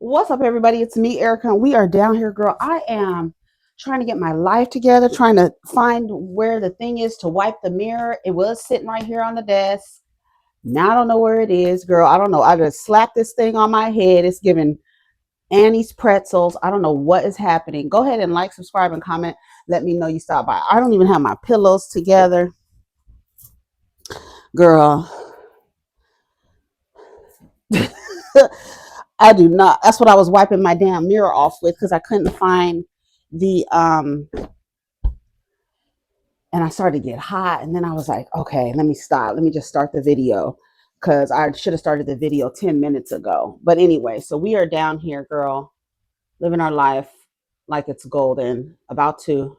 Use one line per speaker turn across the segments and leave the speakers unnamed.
What's up, everybody? It's me, Erica, and we are down here, girl. I am trying to get my life together, trying to find where the thing is to wipe the mirror. It was sitting right here on the desk. Now I don't know where it is, girl. I don't know. I just slapped this thing on my head. It's giving Annie's pretzels. I don't know what is happening. Go ahead and like, subscribe, and comment. Let me know you stopped by. I don't even have my pillows together, girl. I do not. That's what I was wiping my damn mirror off with because I couldn't find the and I started to get hot, and then I was like, okay, let me stop. Let me just start the video because I should have started the video 10 minutes ago. But anyway, so we are down here, girl, living our life like it's golden. About to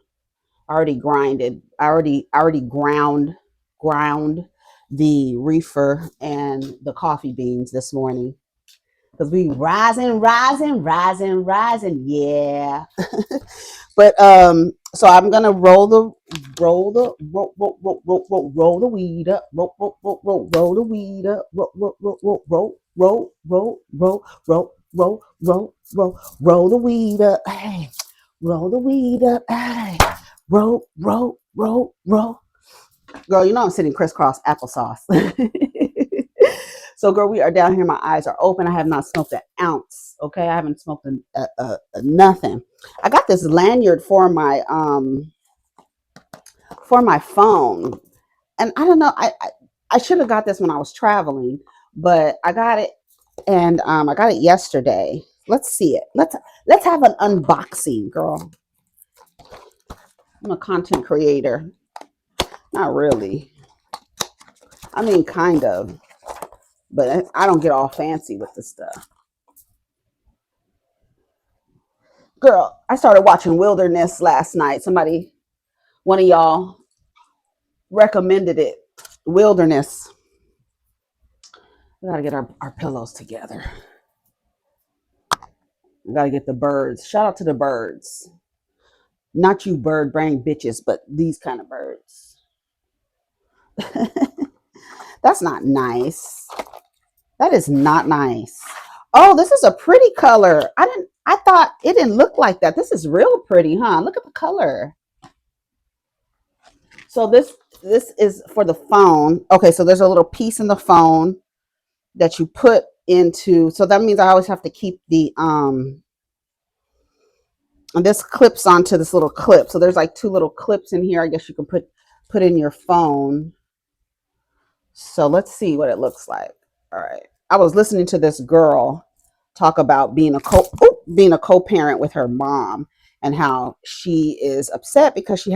already grinded. I already ground the reefer and the coffee beans this morning because we rising, yeah. But so I'm gonna roll the weed up, roll the weed up, roll the weed up, hey, roll the weed up, hey, roll. Girl, you know I'm sitting crisscross applesauce. So, girl, we are down here. My eyes are open. I have not smoked an ounce. Okay, I haven't smoked nothing. I got this lanyard for my phone, and I don't know. I should have got this when I was traveling, but I got it, and I got it yesterday. Let's see it. Let's have an unboxing, girl. I'm a content creator. Not really. I mean, kind of, but I don't get all fancy with this stuff. Girl, I started watching Wilderness last night. One of y'all recommended it. Wilderness. We gotta get our pillows together. We gotta get the birds. Shout out to the birds. Not you bird brain bitches, but these kind of birds. That's not nice. That is not nice. Oh, this is a pretty color. I thought it didn't look like that. This is real pretty, huh? Look at the color. So this is for the phone. Okay, so there's a little piece in the phone that you put into. So that means I always have to keep the and this clips onto this little clip. So there's like two little clips in here. I guess you can put in your phone. So let's see what it looks like. All right. I was listening to this girl talk about being a co-parent with her mom and how she is upset because she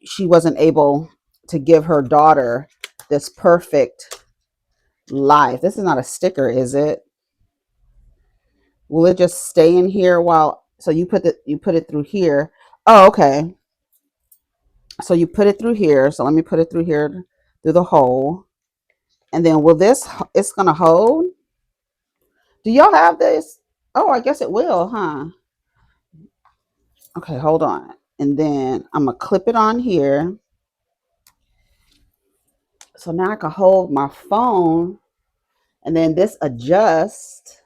she wasn't able to give her daughter this perfect life. This is not a sticker, is it? Will it just stay in here while so you put it through here? Oh, okay. So you put it through here. So let me put it through here through the hole. And then it's gonna hold? Do y'all have this? Oh, I guess it will, huh? Okay, hold on. And then I'm gonna clip it on here. So now I can hold my phone and then this adjusts.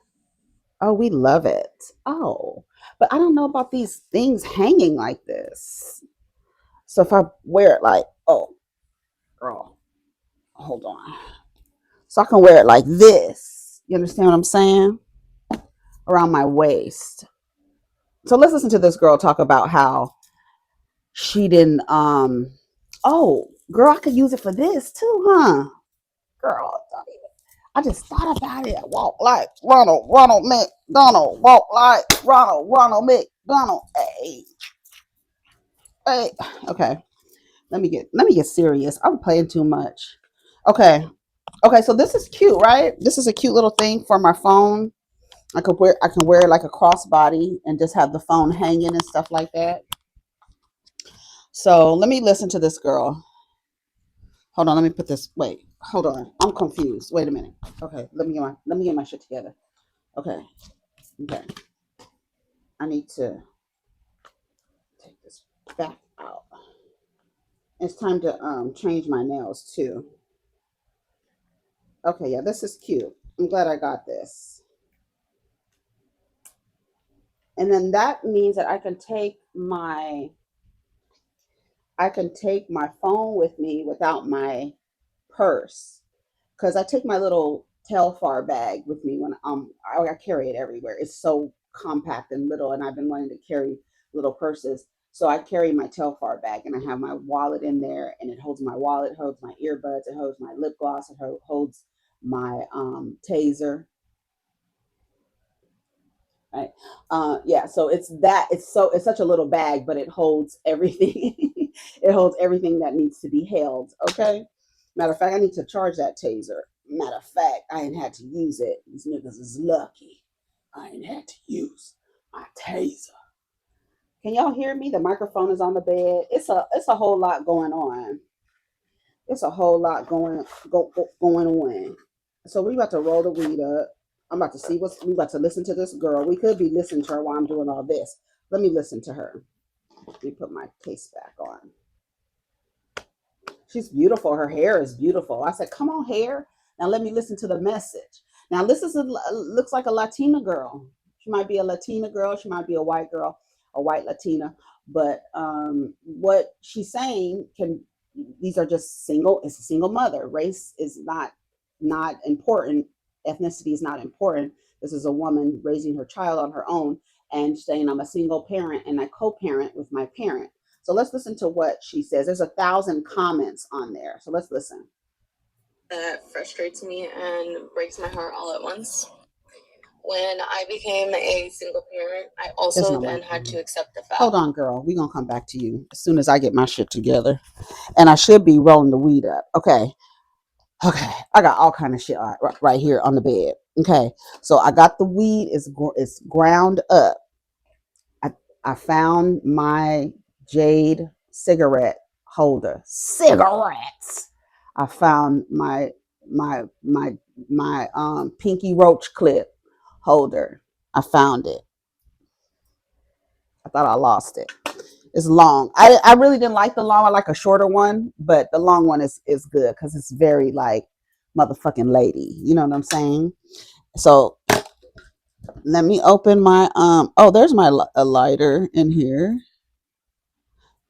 Oh, we love it. Oh, but I don't know about these things hanging like this. So if I wear it like, oh, girl, hold on. So I can wear it like this. You understand what I'm saying? Around my waist. So let's listen to this girl talk about how she didn't oh, girl, I could use it for this too, huh? Girl, I just thought about it. Walk like Ronald McDonald. Walk like Ronald McDonald. Hey, hey. Okay, let me get serious. I'm playing too much. Okay, okay. So this is cute, right? This is a cute little thing for my phone. I can wear it like a crossbody and just have the phone hanging and stuff like that. So let me listen to this girl. Hold on, let me put this. Wait, hold on. I'm confused. Wait a minute. Okay, let me get my shit together. Okay, okay. I need to take this back out. It's time to change my nails too. Okay, yeah, this is cute. I'm glad I got this. And then that means that I can take my phone with me without my purse, because I take my little Telfar bag with me when I carry it everywhere. It's so compact and little, and I've been wanting to carry little purses. So I carry my Telfar bag, and I have my wallet in there, and it holds my wallet, holds my earbuds, it holds my lip gloss, it holds my taser. Right. Yeah. So it's such a little bag, but it holds everything. It holds everything that needs to be held. Okay. Matter of fact, I need to charge that taser. Matter of fact, I ain't had to use it. These niggas is lucky. I ain't had to use my taser. Can y'all hear me? The microphone is on the bed. It's a whole lot going on. It's a whole lot going on. So we about to roll the weed up. I'm about to see we about to listen to this girl. We could be listening to her while I'm doing all this. Let me listen to her. Let me put my case back on. She's beautiful. Her hair is beautiful. I said, "Come on, hair. Now let me listen to the message." Now this looks like a Latina girl. She might be a Latina girl. She might be a white girl, a white Latina. But what she's saying can these are just single. It's a single mother. Race is not important. Ethnicity is not important. This is a woman raising her child on her own and saying, "I'm a single parent and I co-parent with my parent." So let's listen to what she says. There's 1,000 comments on there. So let's listen.
That frustrates me and breaks my heart all at once. When I became a single parent, I also then had to accept the fact.
Hold on, girl. We're going to come back to you as soon as I get my shit together. And I should be rolling the weed up. Okay. Okay. I got all kind of shit right here on the bed. Okay. So I got the weed. It's ground up. I found my jade cigarette holder. Cigarettes. I found my pinky roach clip holder. I found it. I thought I lost it. It's long. I really didn't like the long. I like a shorter one, but the long one is good because it's very like motherfucking lady. You know what I'm saying? So let me open my oh, there's my a lighter in here.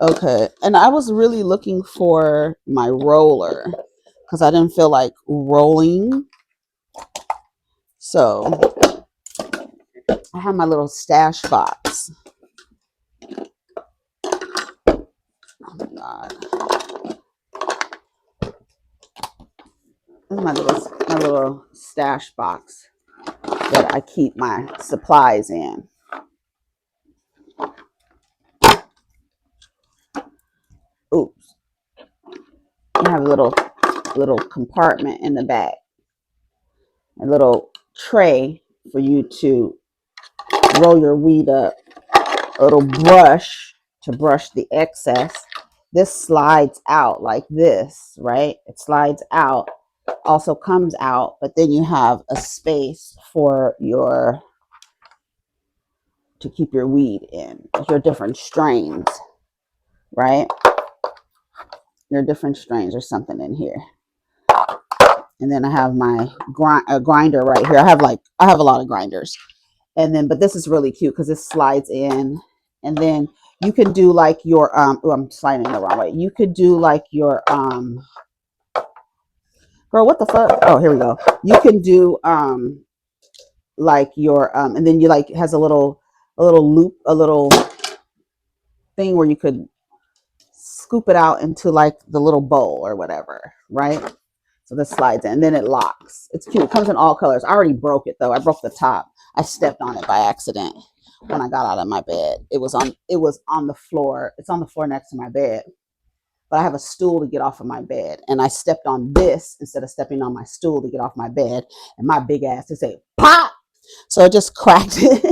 Okay. And I was really looking for my roller because I didn't feel like rolling. So I have my little stash box. Oh my God. This is my little stash box that I keep my supplies in. Oops. I have a little compartment in the back. A little tray for you to roll your weed up. A little brush to brush the excess. This slides out like this, right? It slides out, also comes out, but then you have a space for to keep your weed in, your different strains, right? Your different strains or something in here. And then I have my grinder right here. I have a lot of grinders. And then, but this is really cute because this slides in, and then you can do like your oh, I'm sliding the wrong way. You could do like your girl, what the fuck? Oh, here we go. You can do like your and then you like has a little loop, a little thing where you could scoop it out into like the little bowl or whatever, right? So this slides in and then it locks. It's cute. It comes in all colors. I already broke it though. I broke the top. I stepped on it by accident when I got out of my bed. It was on the floor. It's on the floor next to my bed. But I have a stool to get off of my bed. And I stepped on this instead of stepping on my stool to get off my bed. And my big ass to say pop. So it just cracked it.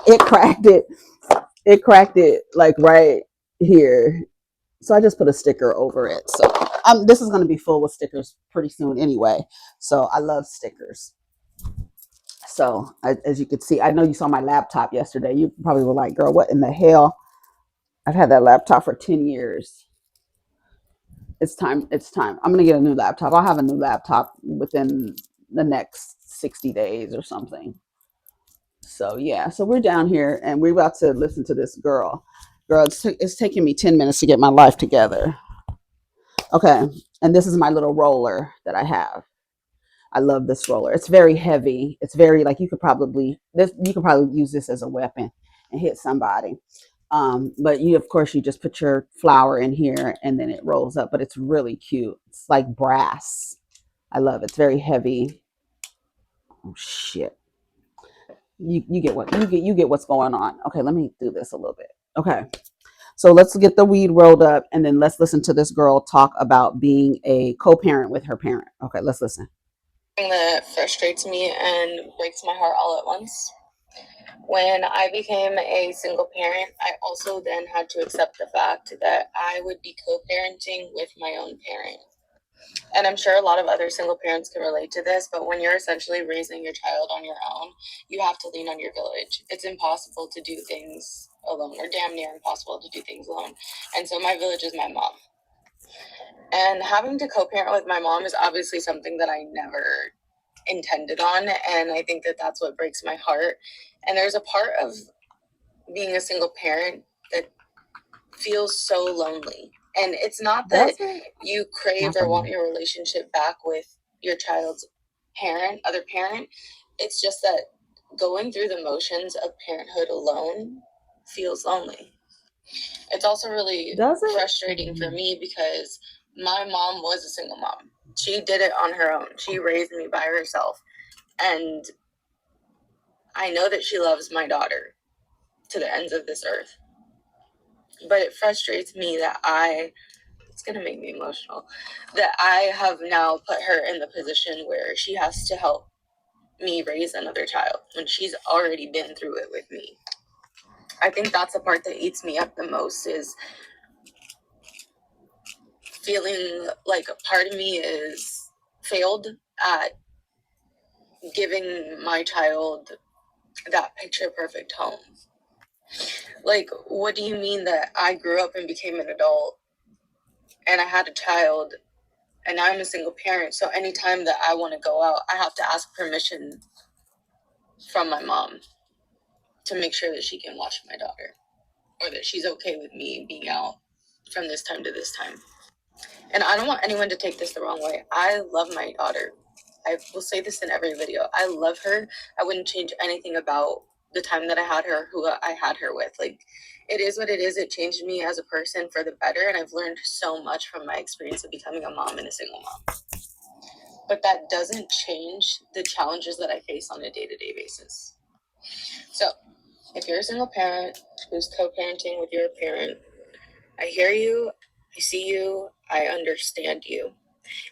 It cracked it. It cracked it like right here. So I just put a sticker over it. So this is going to be full with stickers pretty soon anyway. So I love stickers. So as you could see, I know you saw my laptop yesterday. You probably were like, girl, what in the hell? I've had that laptop for 10 years. It's time. It's time. I'm going to get a new laptop. I'll have a new laptop within the next 60 days or something. So yeah, so we're down here and we're about to listen to this girl. Girl, it's taking me 10 minutes to get my life together. Okay, and this is my little roller that I have. I love this roller. It's very heavy. It's very like you could probably use this as a weapon and hit somebody. But you of course you just put your flour in here and then it rolls up. But it's really cute. It's like brass. I love it. It's very heavy. Oh shit. You get what you get what's going on. Okay, let me do this a little bit. Okay. So let's get the weed rolled up and then let's listen to this girl talk about being a co-parent with her parent. Okay, let's listen.
That frustrates me and breaks my heart all at once. When I became a single parent, I also then had to accept the fact that I would be co parenting with my own parent. And I'm sure a lot of other single parents can relate to this, but when you're essentially raising your child on your own, you have to lean on your village. It's impossible to do things alone, or damn near impossible to do things alone. And so my village is my mom. And having to co parent with my mom is obviously something that I never intended on. And I think that that's what breaks my heart. And there's a part of being a single parent that feels so lonely. And it's not that you crave or want your relationship back with your child's other parent. It's just that going through the motions of parenthood alone feels lonely. It's also really frustrating for me because my mom was a single mom. She did it on her own. She raised me by herself. And I know that she loves my daughter to the ends of this earth. But it frustrates me that it's going to make me emotional, that I have now put her in the position where she has to help me raise another child when she's already been through it with me. I think that's the part that eats me up the most, is feeling like a part of me is failed at giving my child that picture perfect home. Like, what do you mean that I grew up and became an adult and I had a child and now I'm a single parent, so anytime that I want to go out, I have to ask permission from my mom to make sure that she can watch my daughter, or that she's okay with me being out from this time to this time. And I don't want anyone to take this the wrong way. I love my daughter. I will say this in every video. I love her. I wouldn't change anything about the time that I had her, who I had her with. Like, it is what it is. It changed me as a person for the better, and I've learned so much from my experience of becoming a mom and a single mom. But that doesn't change the challenges that I face on a day-to-day basis. So, if you're a single parent who's co-parenting with your parent, I hear you, I see you, I understand you.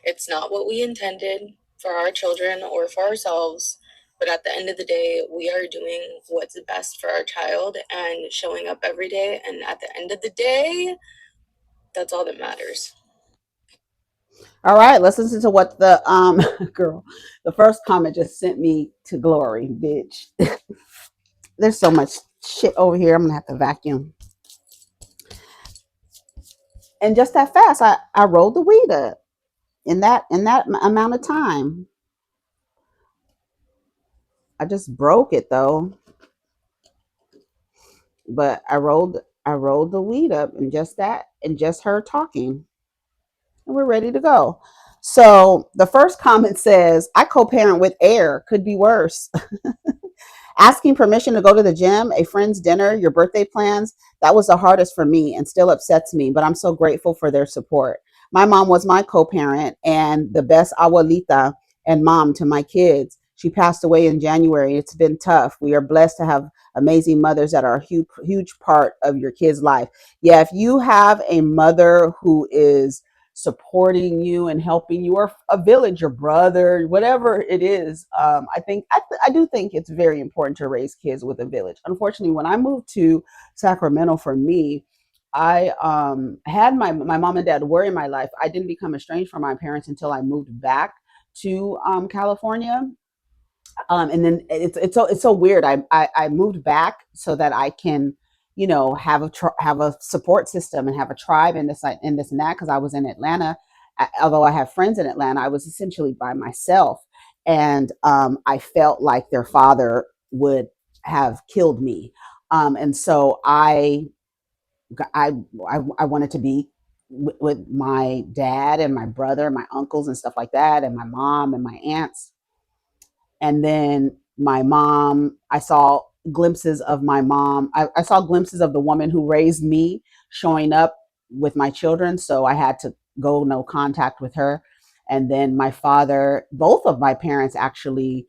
It's not what we intended for our children or for ourselves, but at the end of the day, we are doing what's best for our child and showing up every day. And at the end of the day, that's all that matters.
All right, let's listen to what the girl, the first comment just sent me to glory, bitch. There's so much shit over here. I'm gonna have to vacuum. And just that fast, I rolled the weed up in that amount of time. I just broke it though, but I rolled the weed up and just that and just her talking, and we're ready to go. So the first comment says, "I co-parent with air. Could be worse." Asking permission to go to the gym, a friend's dinner, your birthday plans, that was the hardest for me and still upsets me, but I'm so grateful for their support. My mom was my co parent and the best abuelita and mom to my kids. She passed away in January. It's been tough. We are blessed to have amazing mothers that are a huge part of your kid's life. Yeah, if you have a mother who is supporting you and helping you, or a village, your brother, whatever it is, I do think it's very important to raise kids with a village. Unfortunately, when I moved to Sacramento, for me, I had my mom and dad were in my life. I didn't become estranged from my parents until I moved back to California. And then it's so weird. I moved back so that I can, have have a support system and have a tribe in this and that, because I was in Atlanta. Although I have friends in Atlanta, I was essentially by myself, and I felt like their father would have killed me. And so I wanted to be with my dad and my brother, my uncles and stuff like that, and my mom and my aunts. And then my mom, I saw glimpses of my mom. I saw glimpses of the woman who raised me showing up with my children. So I had to go no contact with her. And then my father, both of my parents actually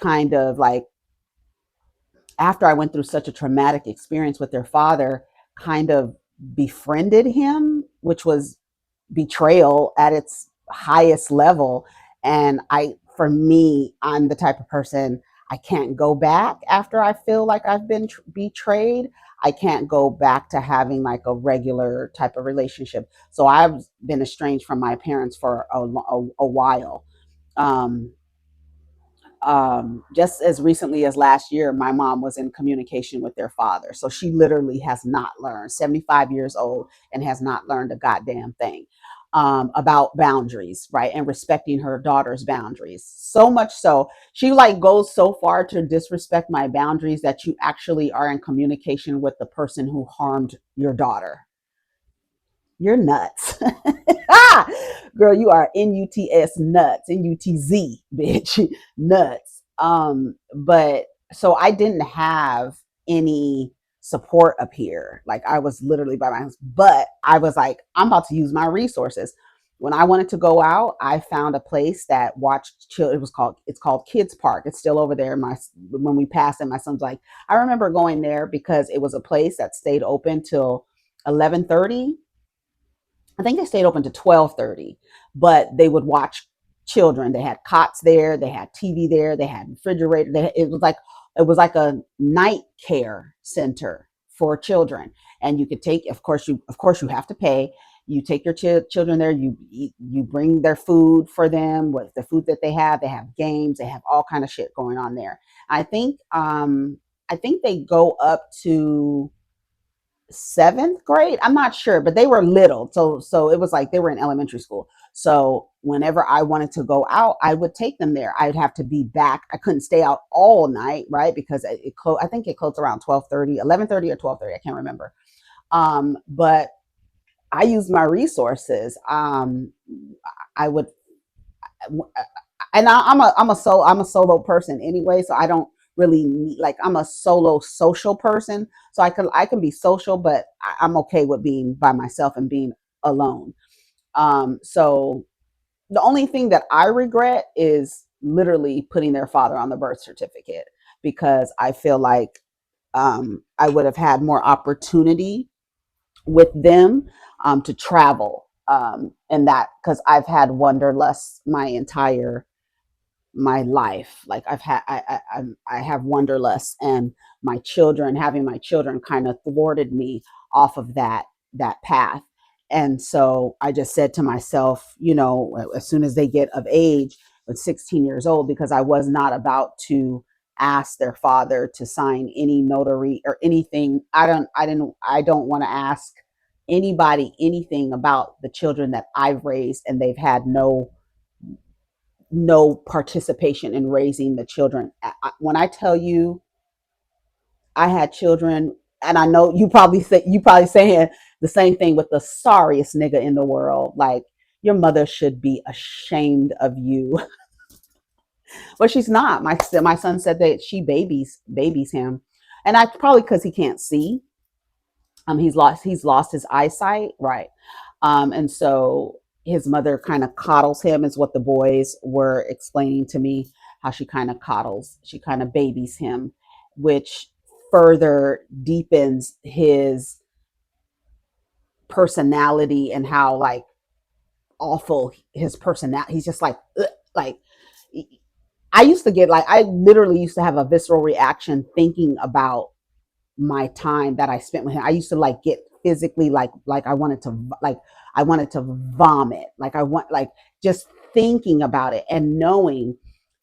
kind of like, after I went through such a traumatic experience with their father, kind of befriended him, which was betrayal at its highest level. And for me, I'm the type of person, I can't go back after I feel like I've been betrayed. I can't go back to having like a regular type of relationship. So I've been estranged from my parents for a while. Um, just as recently as last year, my mom was in communication with their father. So she literally has not learned, 75 years old, and has not learned a goddamn thing about boundaries, right? And respecting her daughter's boundaries. So much so, she like goes so far to disrespect my boundaries that you actually are in communication with the person who harmed your daughter. You're nuts. Ah, girl, you are nuts, nuts, nutz, bitch, nuts. But so I didn't have any support up here. Like I was literally by myself, but I was like, I'm about to use my resources. When I wanted to go out, I found a place that watched children. It's called Kids Park. It's still over there. When we passed it, my son's like, I remember going there because it was a place that stayed open till 11:30. I think they stayed open to 12:30, but they would watch children. They had cots there, they had TV there, they had refrigerator. It was like a night care center for children, and you could take. Of course you have to pay. You take your children there. You bring their food for them with the food that they have. They have games. They have all kind of shit going on there. I think they go up to seventh grade. I'm not sure, but they were little, so it was like they were in elementary school. So whenever I wanted to go out, I would take them there. I'd have to be back. I couldn't stay out all night, right? Because it closed. I think it closed around 12:30, 11:30 or 12:30. I can't remember. But I used my resources. I would and I'm a solo person anyway, so I don't really need, like, I'm a solo social person, so I can be social, but I'm okay with being by myself and being alone. So the only thing that I regret is literally putting their father on the birth certificate, because I feel like I would have had more opportunity with them to travel, and that because I've had wanderlust my life. Like I have wanderlust, and having my children kind of thwarted me off of that path. And so I just said to myself, as soon as they get of age, at 16 years old, because I was not about to ask their father to sign any notary or anything. I don't want to ask anybody anything about the children that I've raised, and they've had no participation in raising the children. When I tell you I had children, and I know you probably saying the same thing with the sorriest nigga in the world. Like, your mother should be ashamed of you, but she's not. My son said that she babies him, and I probably because he can't see. He's lost his eyesight, right? And so his mother kind of coddles him, is what the boys were explaining to me. How she kind of babies him, which further deepens his personality, and how like awful his personality. He's just like, ugh, like I literally used to have a visceral reaction thinking about my time that I spent with him. I used to like get physically like I wanted to vomit. Like just thinking about it and knowing.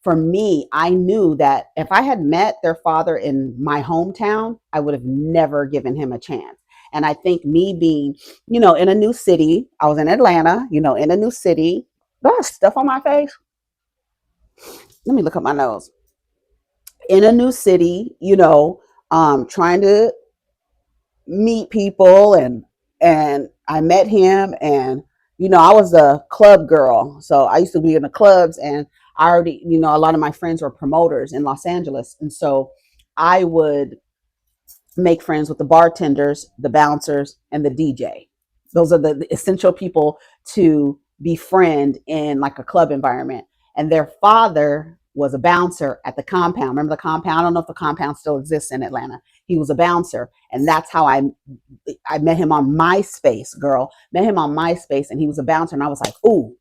For me, I knew that if I had met their father in my hometown, I would have never given him a chance. And I think me being, in a new city, I was in Atlanta, in a new city. Do I have stuff on my face? Let me look up my nose. in a new city, trying to meet people, and I met him, and I was a club girl, so I used to be in the clubs, and I already, a lot of my friends were promoters in Los Angeles, and so I would make friends with the bartenders, the bouncers, and the DJ. Those are the essential people to befriend in like a club environment. And their father was a bouncer at the compound. Remember the compound? I don't know if the compound still exists in Atlanta. He was a bouncer, and that's how I met him on MySpace, girl. Met him on MySpace, and he was a bouncer, and I was like, ooh,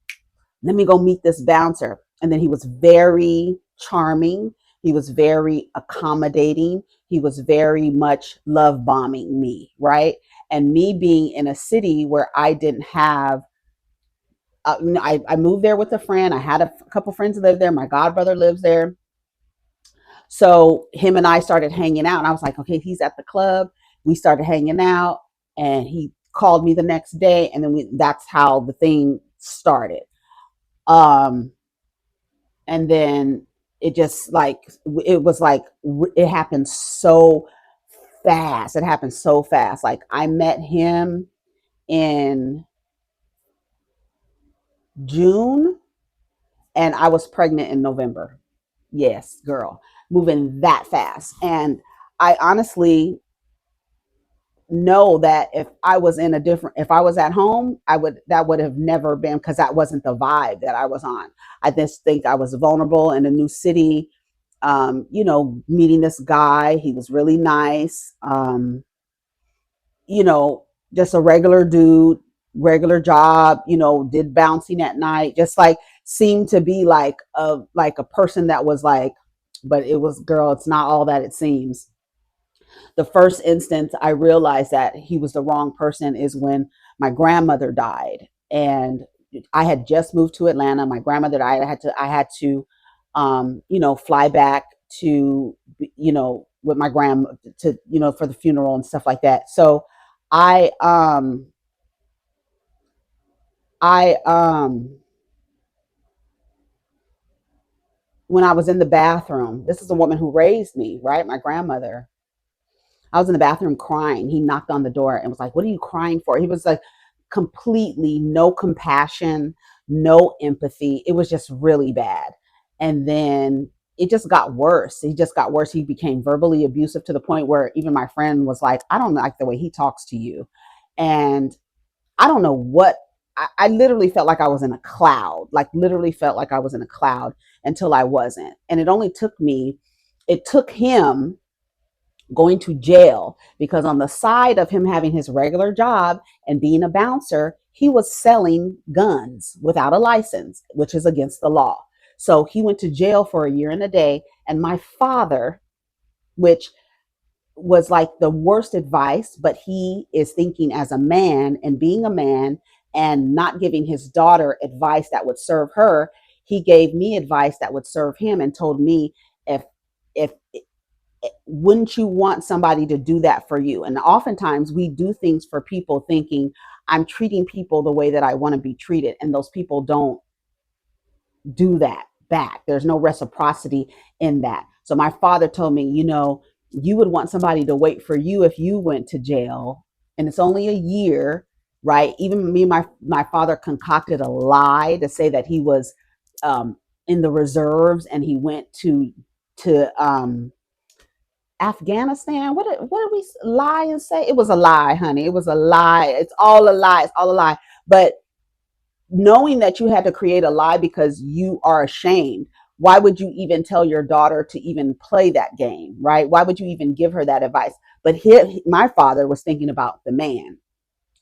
let me go meet this bouncer. And then he was very charming. He was very accommodating. He was very much love bombing me, right? And me being in a city where I didn't have, I moved there with a friend. I had a couple friends that live there. My godbrother lives there. So him and I started hanging out, and I was like, okay, he's at the club. We started hanging out, and he called me the next day, and then that's how the thing started. Um, and then it just like it was like it happened so fast. It happened so fast. Like I met him in June, and I was pregnant in November. Yes, girl, moving that fast. And I honestly know that if I was at home, that would have never been, because that wasn't the vibe that I was on. I just think I was vulnerable in a new city. Meeting this guy, he was really nice. You know, just a regular dude, regular job, did bouncing at night, just like seemed to be like a person that was like, but it was, girl, it's not all that it seems. The first instance I realized that he was the wrong person is when my grandmother died, and I had just moved to Atlanta. My grandmother died. I had to fly back to, with my grandma to, for the funeral and stuff like that. So I um I when I was in the bathroom, this is a woman who raised me, right? My grandmother. I was in the bathroom crying. He knocked on the door and was like, "What are you crying for?" He was like, completely no compassion, no empathy. It was just really bad. And then it just got worse. He just got worse. He became verbally abusive to the point where even my friend was like, "I don't like the way he talks to you." And I don't know what, I literally felt like I was in a cloud, like literally felt like I was in a cloud until I wasn't. And it took him going to jail, because on the side of him having his regular job and being a bouncer, he was selling guns without a license, which is against the law. So he went to jail for a year and a day. And my father, which was like the worst advice, but he is thinking as a man and being a man and not giving his daughter advice that would serve her. He gave me advice that would serve him and told me, if wouldn't you want somebody to do that for you? And oftentimes we do things for people thinking I'm treating people the way that I want to be treated, and those people don't do that back. There's no reciprocity in that. So my father told me, you would want somebody to wait for you if you went to jail, and it's only a year, right? Even me, my father concocted a lie to say that he was in the reserves, and he went to Afghanistan. What did we lie and say? It was a lie, honey. It was a lie. It's all a lie. It's all a lie. But knowing that you had to create a lie because you are ashamed, why would you even tell your daughter to even play that game, right? Why would you even give her that advice? But my father was thinking about the man.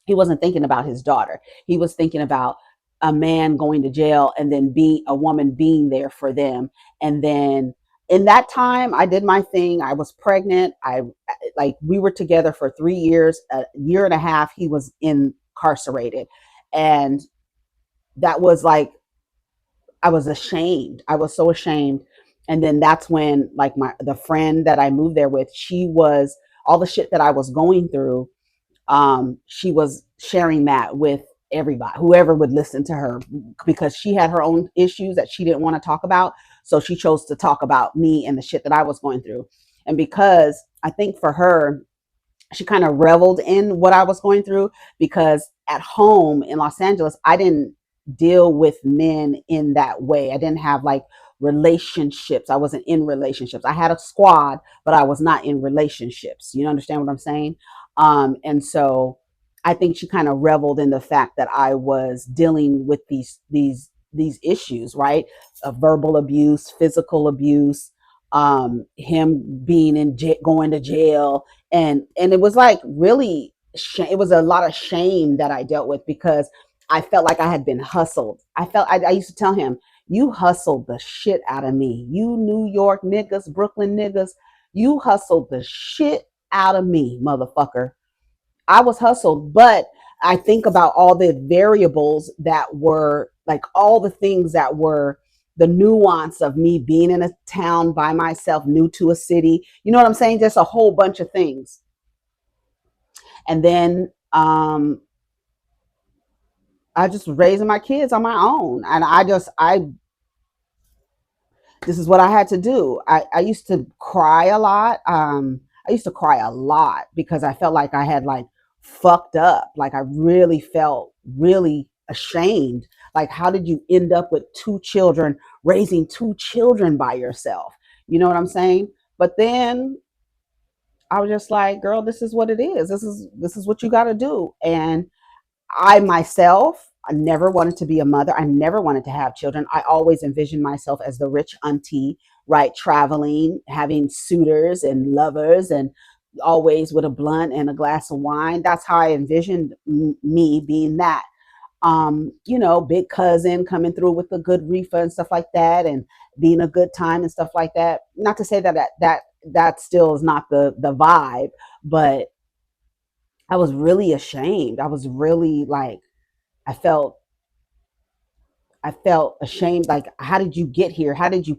He wasn't thinking about his daughter. He was thinking about a man going to jail and then being a woman being there for them. And then in that time, I did my thing. I was pregnant. We were together for 3 years. A year and a half, he was incarcerated, and that was like, I was ashamed. I was so ashamed. And then that's when, like, the friend that I moved there with, she was, all the shit that I was going through, she was sharing that with everybody, whoever would listen to her, because she had her own issues that she didn't want to talk about. So she chose to talk about me and the shit that I was going through. And because I think for her, she kind of reveled in what I was going through, because at home in Los Angeles, I didn't deal with men in that way. I didn't have like relationships. I wasn't in relationships. I had a squad, but I was not in relationships. You understand what I'm saying? And so I think she kind of reveled in the fact that I was dealing with these issues, right? Verbal abuse, physical abuse, him being in going to jail, and it was like really it was a lot of shame that I dealt with, because I felt like I had been hustled. I used to tell him, you hustled the shit out of me, you New York niggas, Brooklyn niggas, you hustled the shit out of me, motherfucker. I was hustled. But I think about all the variables that were like all the things that were the nuance of me being in a town by myself, new to a city. You know what I'm saying? Just a whole bunch of things. And then I just was raising my kids on my own, and I this is what I had to do. I used to cry a lot. I used to cry a lot because I felt like I had like fucked up. Like I really felt really ashamed. Like, how did you end up with two children, raising two children by yourself? You know what I'm saying? But then I was just like, girl, this is what it is. This is what you got to do. And I myself, I never wanted to be a mother. I never wanted to have children. I always envisioned myself as the rich auntie, right? Traveling, having suitors and lovers, and always with a blunt and a glass of wine. That's how I envisioned me being that. Big cousin coming through with a good reefer and stuff like that, and being a good time and stuff like that. Not to say that still is not the vibe, but I was really ashamed. I was really like, I felt I felt ashamed. Like, how did you get here? How did you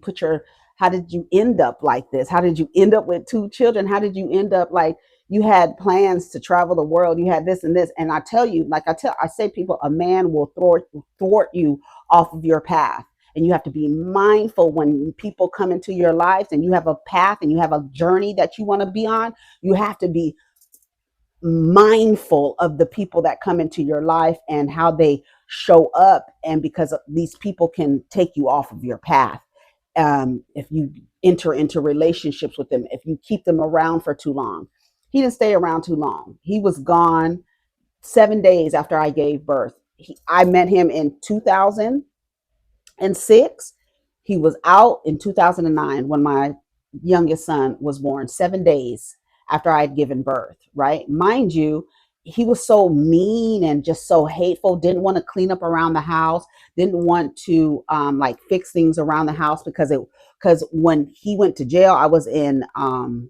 end up like this? How did you end up with two children? How did you end up like you had plans to travel the world? You had this and this. And I tell you, like I say, people, a man will thwart you off of your path. And you have to be mindful when people come into your lives and you have a path and you have a journey that you want to be on. You have to be mindful of the people that come into your life and how they show up, and because these people can take you off of your path, if you enter into relationships with them, if you keep them around for too long. He didn't stay around too long. He was gone 7 days after I gave birth. I met him in 2006. He was out in 2009 when my youngest son was born, 7 days after I had given birth, right? Mind you, he was so mean and just so hateful, didn't want to clean up around the house, didn't want to like fix things around the house, because when he went to jail, I was in an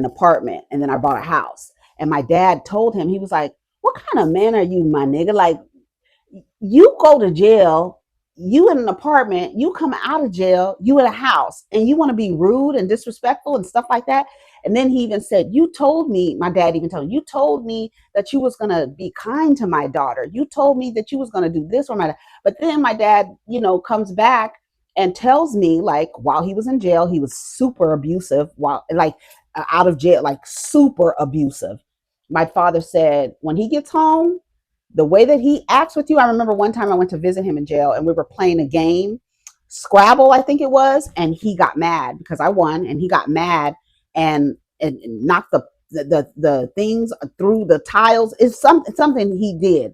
apartment, and then I bought a house. And my dad told him, he was like, what kind of man are you, my nigga? Like, you go to jail, you in an apartment, you come out of jail, you in a house, and you want to be rude and disrespectful and stuff like that. And then he even said, you told me, my dad even told me, you told me that you was going to be kind to my daughter, you told me that you was going to do this or my. But then my dad, comes back and tells me, like, while he was in jail, he was super abusive, while like out of jail, like super abusive. My father said, when he gets home, the way that he acts with you. I remember one time I went to visit him in jail, and we were playing a game, Scrabble, I think it was, and he got mad because I won, and he got mad and knocked the things through the tiles. It's something he did.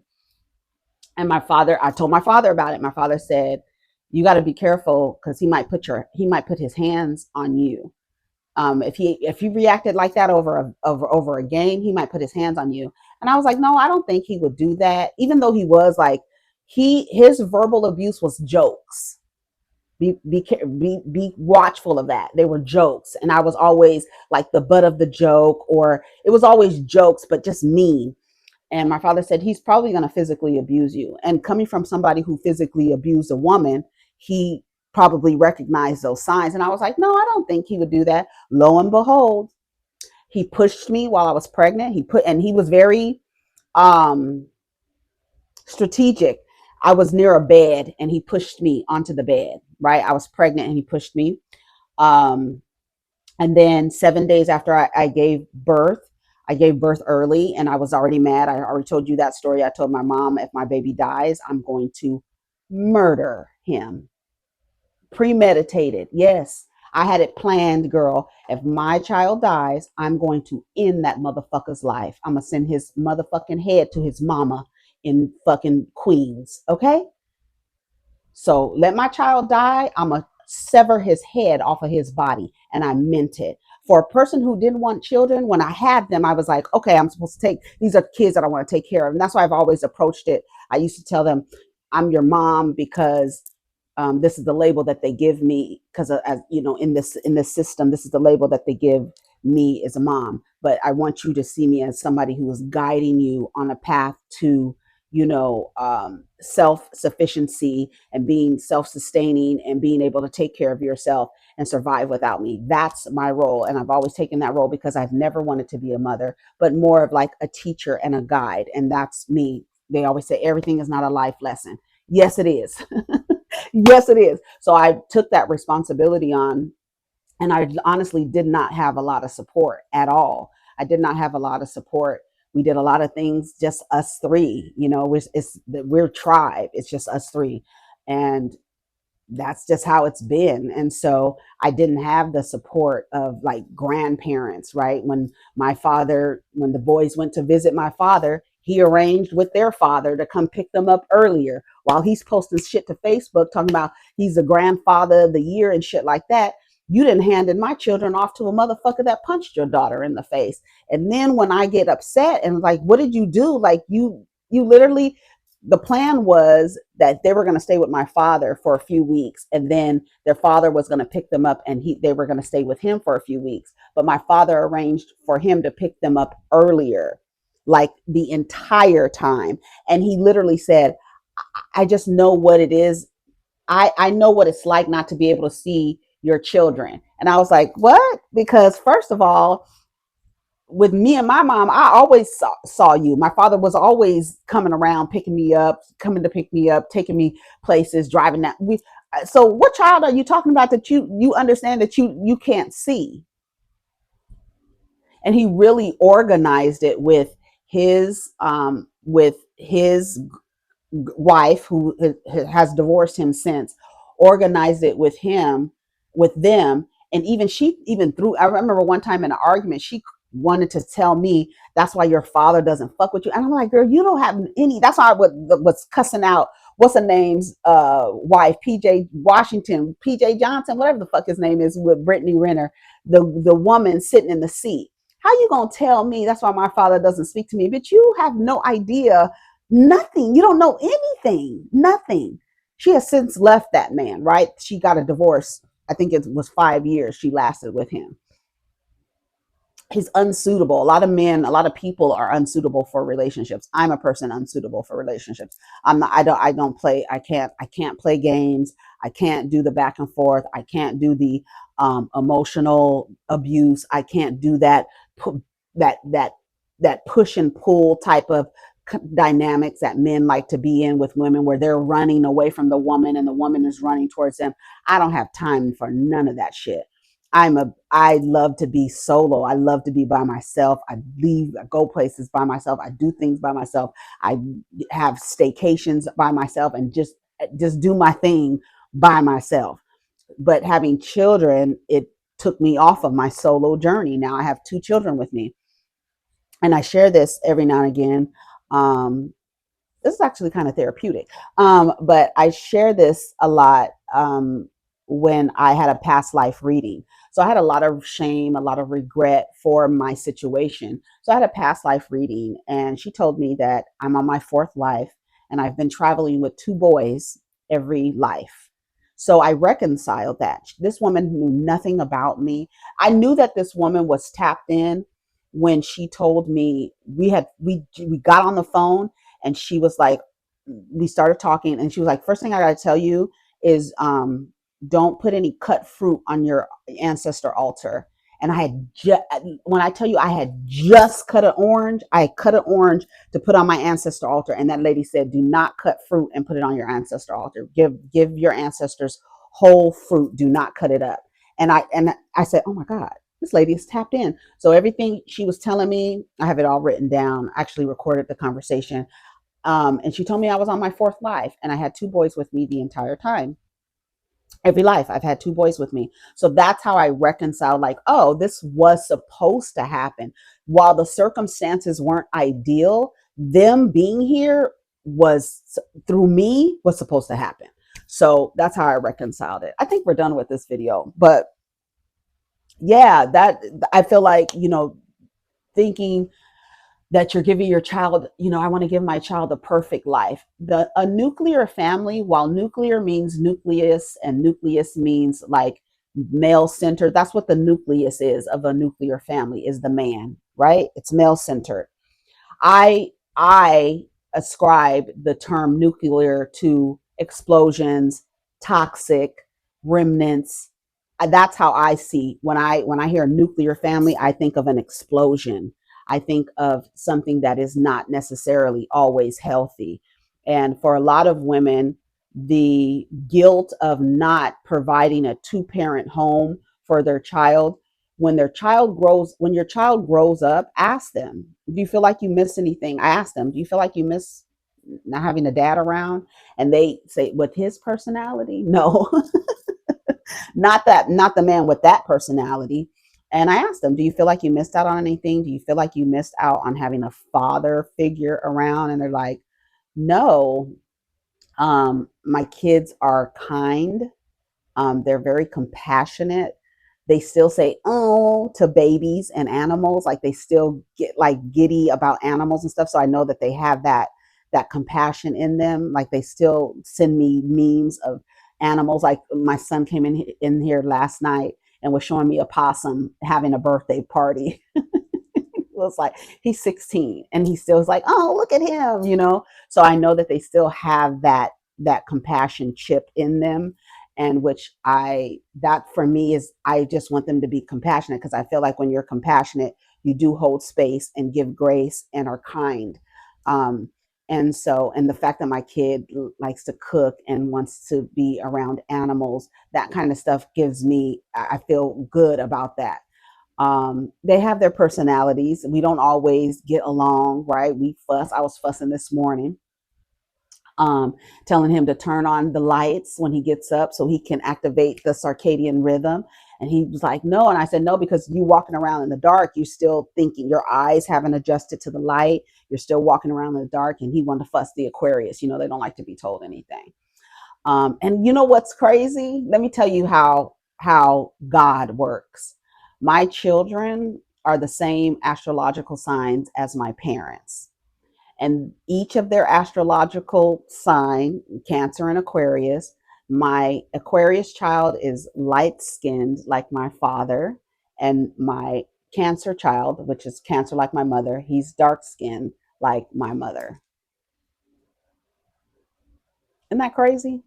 And I told my father about it. My father said, you got to be careful, because he might put his hands on you. If you reacted like that over a game, he might put his hands on you. And I was like, no, I don't think he would do that. Even though he was like, his verbal abuse was jokes. Be watchful of that. They were jokes, and I was always like the butt of the joke, or it was always jokes, but just mean. And my father said, he's probably going to physically abuse you. And coming from somebody who physically abused a woman, he probably recognized those signs. And I was like, no, I don't think he would do that. Lo and behold, he pushed me while I was pregnant. And he was very strategic. I was near a bed and he pushed me onto the bed, right? I was pregnant and he pushed me. Um, and then 7 days after I gave birth early and I was already mad. I already told you that story. I told my mom, if my baby dies, I'm going to murder him. Premeditated. Yes. I had it planned, girl. If my child dies, I'm going to end that motherfucker's life. I'm going to send his motherfucking head to his mama in fucking Queens. Okay? So let my child die. I'm going to sever his head off of his body. And I meant it. For a person who didn't want children, when I had them, I was like, okay, I'm supposed to take, these are kids that I want to take care of. And that's why I've always approached it. I used to tell them, I'm your mom because this is the label that they give me because as you know, in this system, this is the label that they give me as a mom. But I want you to see me as somebody who is guiding you on a path to, self-sufficiency and being self-sustaining and being able to take care of yourself and survive without me. That's my role. And I've always taken that role because I've never wanted to be a mother, but more of like a teacher and a guide. And that's me. They always say everything is not a life lesson. Yes, it is. Yes, it is. So I took that responsibility on, and I honestly did not have a lot of support at all. I did not have a lot of support. We did a lot of things, just us three. We're tribe. It's just us three, and that's just how it's been. And so I didn't have the support of like grandparents, right? When the boys went to visit my father, he arranged with their father to come pick them up earlier while he's posting shit to Facebook talking about he's the grandfather of the year and shit like that. You didn't handed my children off to a motherfucker that punched your daughter in the face. And then when I get upset and like, what did you do? Like you literally, the plan was that they were going to stay with my father for a few weeks, and then their father was going to pick them up and they were going to stay with him for a few weeks. But my father arranged for him to pick them up earlier, like the entire time. And he literally said, I just know what it is. I know what it's like not to be able to see your children. And I was like, what? Because first of all, with me and my mom, I always saw you. My father was always coming around, picking me up, coming to pick me up, taking me places, driving that. So what child are you talking about that you understand that you can't see? And he really organized it with his wife, who has divorced him since, organized it with them. And even through, I remember one time in an argument, she wanted to tell me that's why your father doesn't fuck with you. And I'm like, girl, you don't have any. That's why I was cussing out what's her name's wife, PJ Washington, PJ Johnson, whatever the fuck his name is, with Brittany Renner, the woman sitting in the seat. How you gonna tell me that's why my father doesn't speak to me? But you have no idea. Nothing. You don't know anything. Nothing. She has since left that man, right? She got a divorce. I think it was 5 years she lasted with him. He's unsuitable. A lot of men, a lot of people are unsuitable for relationships. I'm a person unsuitable for relationships. I'm not, I don't play, I can't play games. I can't do the back and forth. I can't do the emotional abuse. I can't do that, that push and pull type of dynamics that men like to be in with women, where they're running away from the woman and the woman is running towards them. I don't have time for none of that shit. I love to be solo. I love to be by myself. I go places by myself. I do things by myself. I have staycations by myself and just do my thing by myself. But having children, it took me off of my solo journey. Now I have two children with me, and I share this every now and again. Um, this is actually kind of therapeutic. But I share this a lot when I had a past life reading. So I had a lot of shame, a lot of regret for my situation. So I had a past life reading, and she told me that I'm on my fourth life and I've been traveling with two boys every life. So I reconciled that. This woman knew nothing about me. I knew that this woman was tapped in when she told me we got on the phone, and she was like, we started talking, and she was like, first thing I got to tell you is don't put any cut fruit on your ancestor altar. And I had when I tell you I had just cut an orange, I cut an orange to put on my ancestor altar, and that lady said, "Do not cut fruit and put it on your ancestor altar. Give your ancestors whole fruit. Do not cut it up." And I said, "Oh my God, this lady is tapped in." So everything she was telling me, I have it all written down. I actually recorded the conversation. And she told me I was on my fourth life, and I had two boys with me the entire time. Every life I've had two boys with me. So that's how I reconcile, like, oh, this was supposed to happen. While the circumstances weren't ideal, them being here was, through me, was supposed to happen. So that's how I reconciled it. I think we're done with this video. But yeah, that, I feel like, thinking that you're giving your child, I want to give my child a perfect life. A nuclear family, while nuclear means nucleus and nucleus means like male centered, that's what the nucleus is of a nuclear family, is the man, right? It's male centered. I ascribe the term nuclear to explosions, toxic remnants. That's how I see, when I hear nuclear family, I think of an explosion. I think of something that is not necessarily always healthy. And for a lot of women, the guilt of not providing a two-parent home for their child, when your child grows up, ask them, do you feel like you miss anything? I ask them, do you feel like you miss not having a dad around? And they say, with his personality, no. Not the man with that personality. And I asked them, do you feel like you missed out on anything? Do you feel like you missed out on having a father figure around? And they're like, no. My kids are kind. They're very compassionate. They still say "oh" to babies and animals, like they still get like giddy about animals and stuff. So I know that they have that compassion in them. Like they still send me memes of animals. Like my son came in here last night and was showing me a possum having a birthday party. It was like, he's 16 and he still is like, oh, look at him. So I know that they still have that compassion chip in them. And which that for me is, I just want them to be compassionate, because I feel like when you're compassionate, you do hold space and give grace and are kind. um and the fact that my kid likes to cook and wants to be around animals, that kind of stuff gives me, I feel good about that. They have their personalities. We don't always get along, right? We fuss. I was fussing this morning, um, telling him to turn on the lights when he gets up so he can activate the circadian rhythm. And he was like, no. And I said, no, because you walking around in the dark, you still thinking, your eyes haven't adjusted to the light. You're still walking around in the dark. And he wanted to fuss the Aquarius. They don't like to be told anything. And you know what's crazy? Let me tell you how God works. My children are the same astrological signs as my parents, and each of their astrological sign, Cancer and Aquarius. My Aquarius child is light skinned like my father, and my Cancer child, which is Cancer like my mother, he's dark skinned like my mother. Isn't that crazy?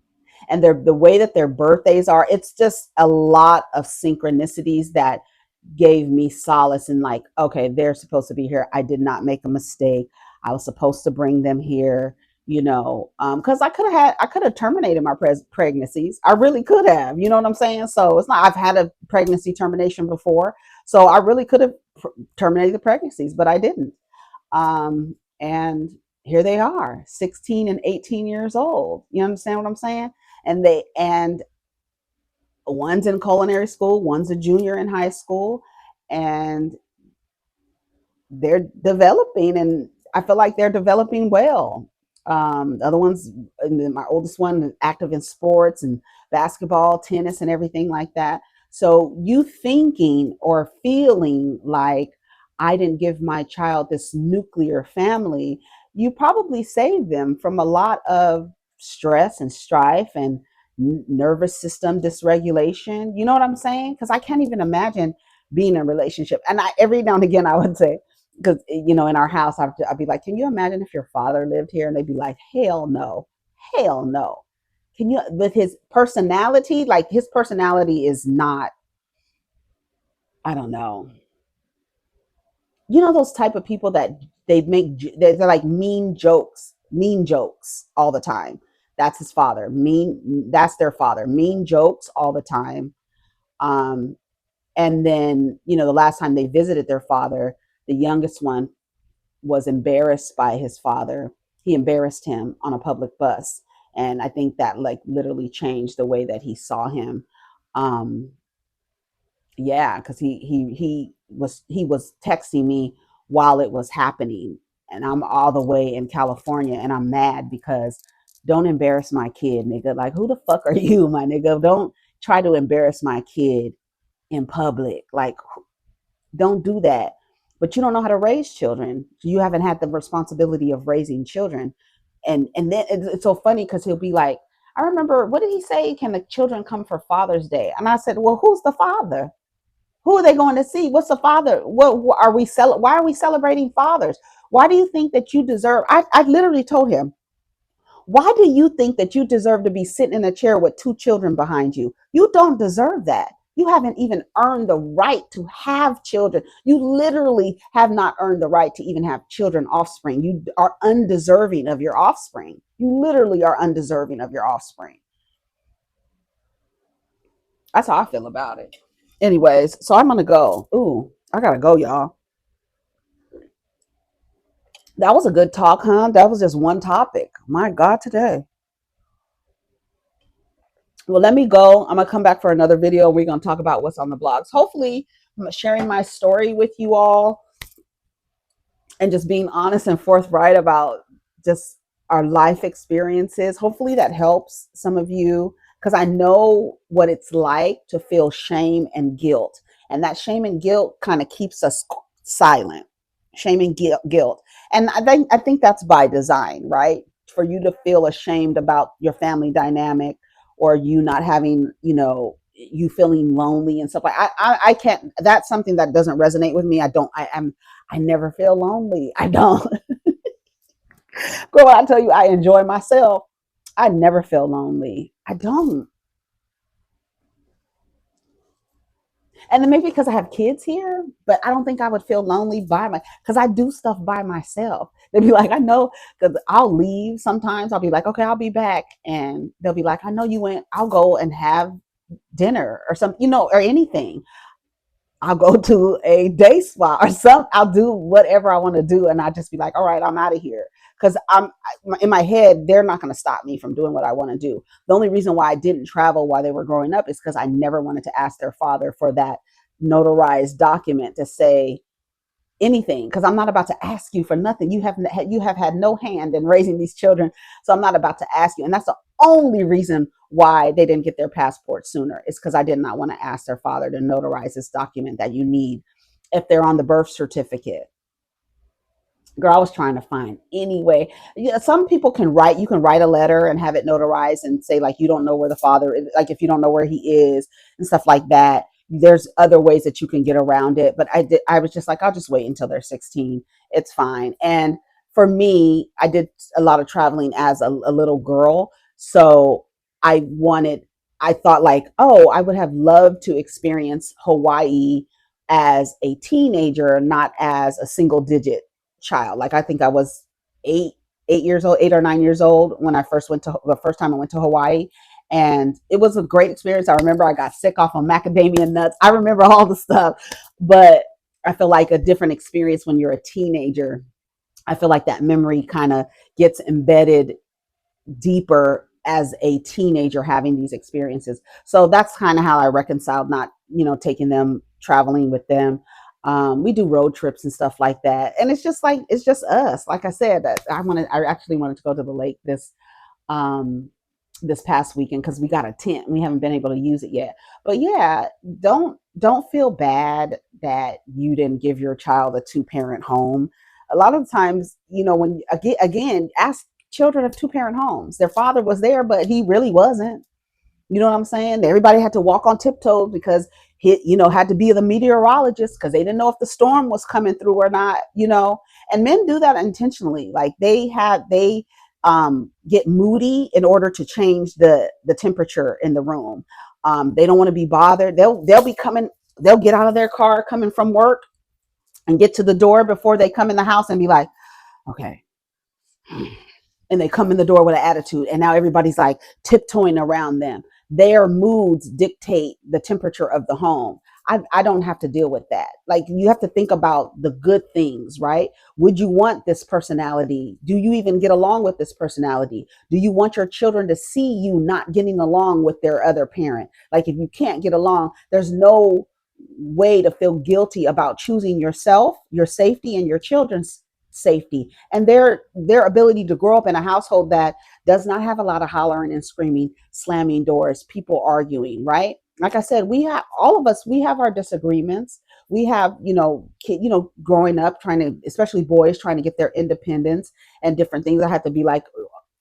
And the way that their birthdays are, it's just a lot of synchronicities that gave me solace in, like, okay, they're supposed to be here. I did not make a mistake. I was supposed to bring them here, because I could have terminated my pregnancies. I really could have, you know what I'm saying? So it's not, I've had a pregnancy termination before. So I really could have terminated the pregnancies, but I didn't. And here they are, 16 and 18 years old. You understand what I'm saying? And one's in culinary school, one's a junior in high school, and they're developing, and I feel like they're developing well. The other ones, and then my oldest one, is active in sports and basketball, tennis, and everything like that. So you thinking or feeling like I didn't give my child this nuclear family, you probably saved them from a lot of stress and strife and nervous system dysregulation. You know what I'm saying? Because I can't even imagine being in a relationship. And every now and again, I would say, because in our house, I'd be like, can you imagine if your father lived here? And they'd be like, hell no, hell no. Can you, with his personality, like his personality is not, I don't know. You know those type of people that they're like mean jokes all the time. That's his father. That's their father. Mean jokes all the time. Um, and then the last time they visited their father, the youngest one was embarrassed by his father. He embarrassed him on a public bus, and I think that like literally changed the way that he saw him. Um, yeah, because he was texting me while it was happening, and I'm all the way in California, and I'm mad because don't embarrass my kid, nigga. Like, who the fuck are you, my nigga? Don't try to embarrass my kid in public. Like, don't do that. But you don't know how to raise children. You haven't had the responsibility of raising children. And then it's so funny because he'll be like, I remember, what did he say? Can the children come for Father's Day? And I said, well, who's the father? Who are they going to see? What's the father? What are we why are we celebrating fathers? Why do you think that you deserve? I literally told him, why do you think that you deserve to be sitting in a chair with two children behind you? You don't deserve that. You haven't even earned the right to have children. You literally have not earned the right to even have children, offspring. You are undeserving of your offspring. You literally are undeserving of your offspring. That's how I feel about it. Anyways, so I'm going to go. Ooh, I got to go, y'all. That was a good talk, huh? That was just one topic. My God, today. Well, let me go. I'm gonna come back for another video. We're gonna talk about what's on the blogs. Hopefully, I'm sharing my story with you all and just being honest and forthright about just our life experiences. Hopefully, that helps some of you because I know what it's like to feel shame and guilt, and that shame and guilt kind of keeps us silent. Shame and guilt, and I think that's by design, right? For you to feel ashamed about your family dynamic, or you not having, you feeling lonely and stuff like. I can't. That's something that doesn't resonate with me. I don't. I never feel lonely. I don't. Girl, I tell you, I enjoy myself. I never feel lonely. I don't. And then maybe because I have kids here, but I don't think I would feel lonely because I do stuff by myself. They'd be like, I know, because I'll leave sometimes. I'll be like, okay, I'll be back. And they'll be like, I know you went, I'll go and have dinner or something, or anything. I'll go to a day spa or something. I'll do whatever I want to do, and I just be like, all right, I'm out of here. Because I'm in my head, they're not going to stop me from doing what I want to do. The only reason why I didn't travel while they were growing up is because I never wanted to ask their father for that notarized document to say anything, because I'm not about to ask you for nothing. You have had no hand in raising these children, so I'm not about to ask you. And that's the only reason why they didn't get their passport sooner, is because I did not want to ask their father to notarize this document that you need if they're on the birth certificate. Girl, I was trying to find any way. Yeah, some people can write. You can write a letter and have it notarized and say like you don't know where the father is, like if you don't know where he is and stuff like that. There's other ways that you can get around it, but I was just like, I'll just wait until they're 16. It's fine. And for me, I did a lot of traveling as a little girl, so I wanted. I thought like, oh, I would have loved to experience Hawaii as a teenager, not as a single digit child. Like I think I was 8 years old, 8 or 9 years old when I first went to the first time I went to Hawaii. And it was a great experience. I remember I got sick off of macadamia nuts. I remember all the stuff, but I feel like a different experience when you're a teenager. I feel like that memory kind of gets embedded deeper as a teenager having these experiences. So that's kind of how I reconciled not, taking them traveling with them. We do road trips and stuff like that, and it's just like it's just us. Like I said, that I actually wanted to go to the lake um, this past weekend because we got a tent. We haven't been able to use it yet. But yeah, don't feel bad that you didn't give your child a two-parent home. A lot of times, when again, ask children of two-parent homes. Their father was there, but he really wasn't. You know what I'm saying? Everybody had to walk on tiptoes because he, had to be the meteorologist because they didn't know if the storm was coming through or not. And men do that intentionally. Like they get moody in order to change the temperature in the room. They don't want to be bothered. They'll be coming. They'll get out of their car coming from work and get to the door before they come in the house and be like, okay, and they come in the door with an attitude, and now everybody's like tiptoeing around them. Their moods dictate the temperature of the home. I don't have to deal with that. Like, you have to think about the good things, right? Would you want this personality? Do you even get along with this personality? Do you want your children to see you not getting along with their other parent? Like, if you can't get along, there's no way to feel guilty about choosing yourself, your safety, and your children's safety, and their ability to grow up in a household that does not have a lot of hollering and screaming, slamming doors, people arguing, right? Like I said, we have, all of us, we have our disagreements. We have, growing up, trying to, especially boys, trying to get their independence and different things. I have to be like,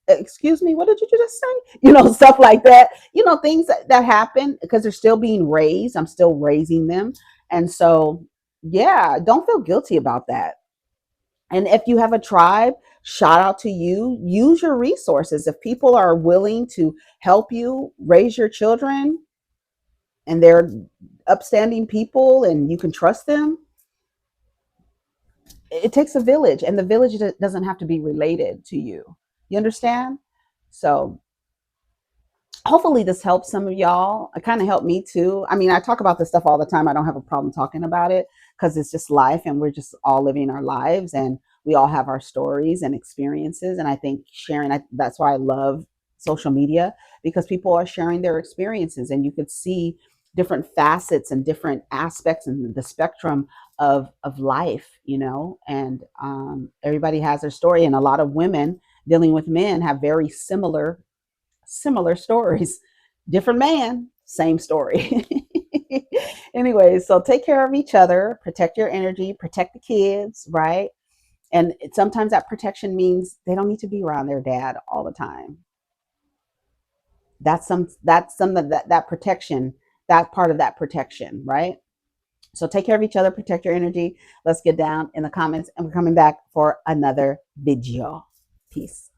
excuse me, what did you just say? Stuff like that. Things that happen because they're still being raised. I'm still raising them. And so, yeah, don't feel guilty about that. And if you have a tribe, shout out to you. Use your resources. If people are willing to help you raise your children and they're upstanding people and you can trust them, it takes a village, and the village doesn't have to be related to you. You understand? So hopefully this helps some of y'all. It kind of helped me too. I mean, I talk about this stuff all the time. I don't have a problem talking about it because it's just life, and we're just all living our lives, and we all have our stories and experiences. And I think sharing, that's why I love social media, because people are sharing their experiences, and you could see different facets and different aspects in the spectrum of life, and everybody has their story. And a lot of women dealing with men have very similar stories. Different man, same story. Anyways, so take care of each other, protect your energy, protect the kids, right? And sometimes that protection means they don't need to be around their dad all the time. That's some of that protection, that part of that protection, right? So take care of each other, protect your energy. Let's get down in the comments, and we're coming back for another video. Peace.